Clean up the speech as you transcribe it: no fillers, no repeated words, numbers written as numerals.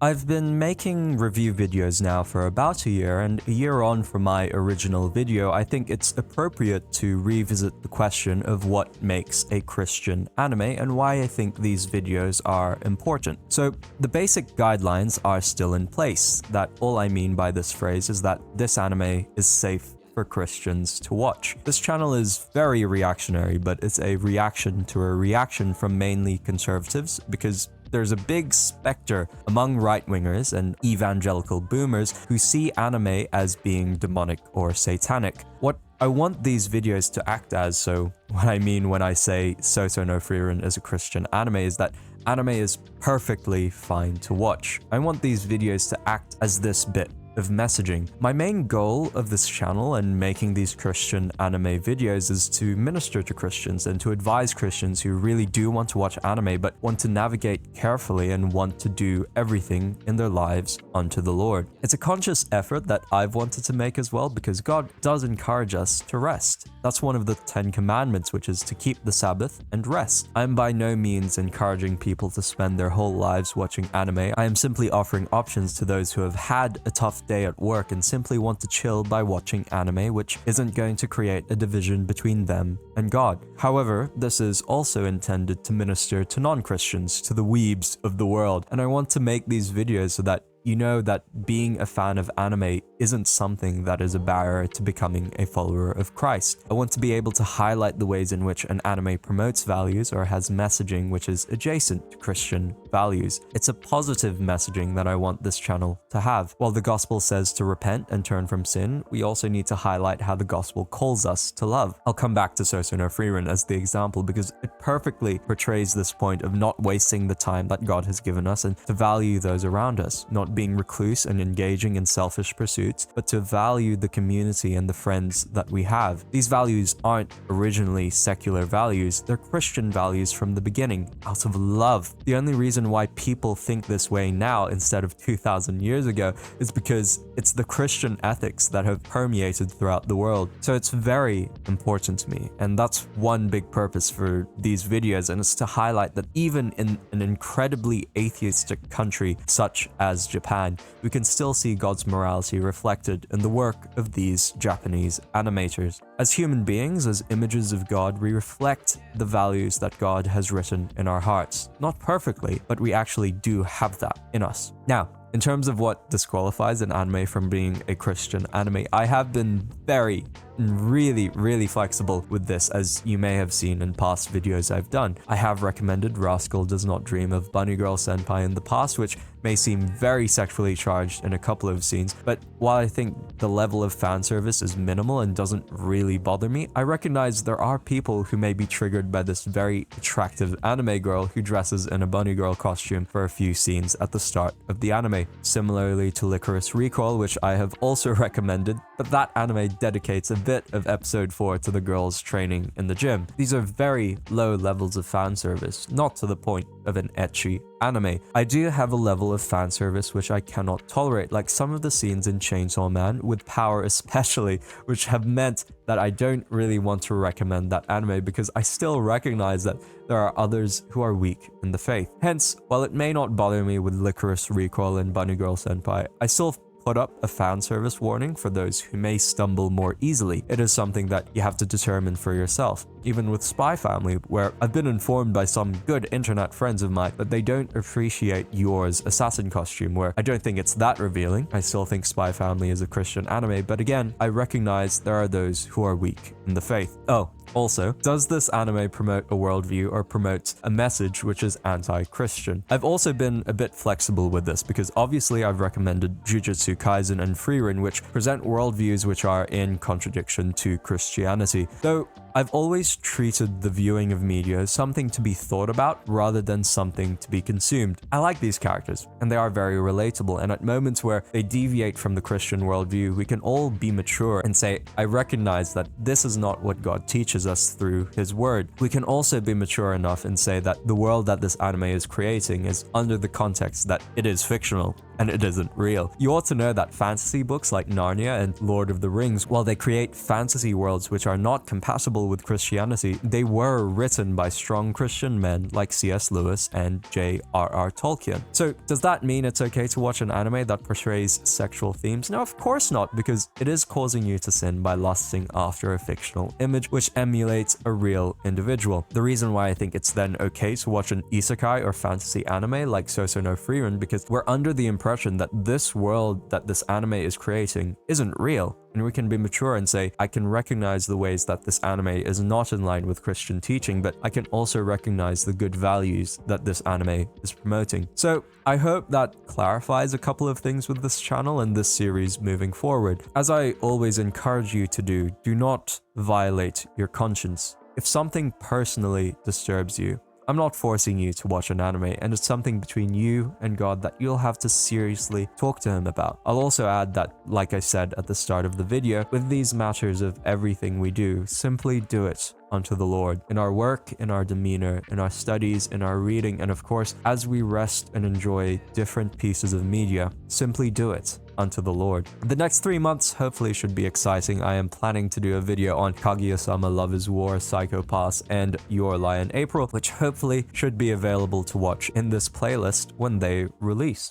I've been making review videos now for about a year, and a year on from my original video, I think it's appropriate to revisit the question of what makes a Christian anime and why I think these videos are important. So the basic guidelines are still in place. That all I mean by this phrase is that this anime is safe for Christians to watch. This channel is very reactionary, but it's a reaction to a reaction from mainly conservatives because there's a big specter among right-wingers and evangelical boomers who see anime as being demonic or satanic. What I want these videos to act as, so what I mean when I say Soto no Frieren is a Christian anime, is that anime is perfectly fine to watch. I want these videos to act as this bit of messaging. My main goal of this channel and making these Christian anime videos is to minister to Christians and to advise Christians who really do want to watch anime but want to navigate carefully and want to do everything in their lives unto the Lord. It's a conscious effort that I've wanted to make as well because God does encourage us to rest. That's one of the 10 commandments, which is to keep the Sabbath and rest. I'm by no means encouraging people to spend their whole lives watching anime. I am simply offering options to those who have had a tough day at work and simply want to chill by watching anime, which isn't going to create a division between them and God. However, this is also intended to minister to non-Christians, to the weebs of the world, and I want to make these videos so that you know that being a fan of anime isn't something that is a barrier to becoming a follower of Christ. I want to be able to highlight the ways in which an anime promotes values or has messaging which is adjacent to Christian values. It's a positive messaging that I want this channel to have. While the gospel says to repent and turn from sin, we also need to highlight how the gospel calls us to love. I'll come back to Soto no Frieren as the example because it perfectly portrays this point of not wasting the time that God has given us and to value those around us, not being recluse and engaging in selfish pursuits, but to value the community and the friends that we have. These values aren't originally secular values, they're Christian values from the beginning, out of love. The only reason why people think this way now instead of 2,000 years ago is because it's the Christian ethics that have permeated throughout the world. So it's very important to me, and that's one big purpose for these videos, and it's to highlight that even in an incredibly atheistic country such as Japan, we can still see God's morality reflected in the work of these Japanese animators. As human beings, as images of God, we reflect the values that God has written in our hearts. Not perfectly, but we actually do have that in us. Now, in terms of what disqualifies an anime from being a Christian anime, I have been very really flexible with this, as you may have seen in past videos I've done. I have recommended Rascal Does Not Dream of Bunny Girl Senpai in the past, which may seem very sexually charged in a couple of scenes, but while I think the level of fan service is minimal and doesn't really bother me, I recognize there are people who may be triggered by this very attractive anime girl who dresses in a bunny girl costume for a few scenes at the start of the anime. Similarly to Licorice Recall, which I have also recommended, but that anime dedicates a bit of episode 4 to the girls training in the gym. These are very low levels of fan service, not to the point of an ecchi anime. I do have a level of fan service which I cannot tolerate, like some of the scenes in Chainsaw Man, with Power especially, which have meant that I don't really want to recommend that anime because I still recognize that there are others who are weak in the faith. Hence, while it may not bother me with Licorice Recall and Bunny Girl Senpai, I still put up a fan service warning for those who may stumble more easily. It is something that you have to determine for yourself. Even with Spy Family, where I've been informed by some good internet friends of mine that they don't appreciate Yor's assassin costume, where I don't think it's that revealing. I still think Spy Family is a Christian anime, but again, I recognize there are those who are weak in the faith. Oh, also, does this anime promote a worldview or promote a message which is anti-Christian? I've also been a bit flexible with this because obviously I've recommended Jujutsu Kaisen and Frieren, which present worldviews which are in contradiction to Christianity. Though I've always treated the viewing of media as something to be thought about rather than something to be consumed. I like these characters, and they are very relatable, and at moments where they deviate from the Christian worldview, we can all be mature and say, I recognize that this is not what God teaches us through His Word. We can also be mature enough and say that the world that this anime is creating is under the context that it is fictional. and it isn't real. You ought to know that fantasy books like Narnia and Lord of the Rings, while they create fantasy worlds which are not compatible with Christianity, they were written by strong Christian men like C.S. Lewis and J.R.R. Tolkien. So does that mean it's okay to watch an anime that portrays sexual themes? No, of course not, because it is causing you to sin by lusting after a fictional image which emulates a real individual. The reason why I think it's then okay to watch an isekai or fantasy anime like Soso no Frieren, because we're under the impression that this world that this anime is creating isn't real. And we can be mature and say, I can recognize the ways that this anime is not in line with Christian teaching, but I can also recognize the good values that this anime is promoting. So I hope that clarifies a couple of things with this channel and this series moving forward. As I always encourage you to do not violate your conscience. If something personally disturbs you, I'm not forcing you to watch an anime, and it's something between you and God that you'll have to seriously talk to him about. I'll also add that, like I said at the start of the video, with these matters of everything we do, simply do it unto the Lord. In our work, in our demeanor, in our studies, in our reading, and of course, as we rest and enjoy different pieces of media, simply do it unto the Lord. The next 3 months hopefully should be exciting. I am planning to do a video on Kaguya-sama Love is War, Psycho Pass, and Your Lie in April, which hopefully should be available to watch in this playlist when they release.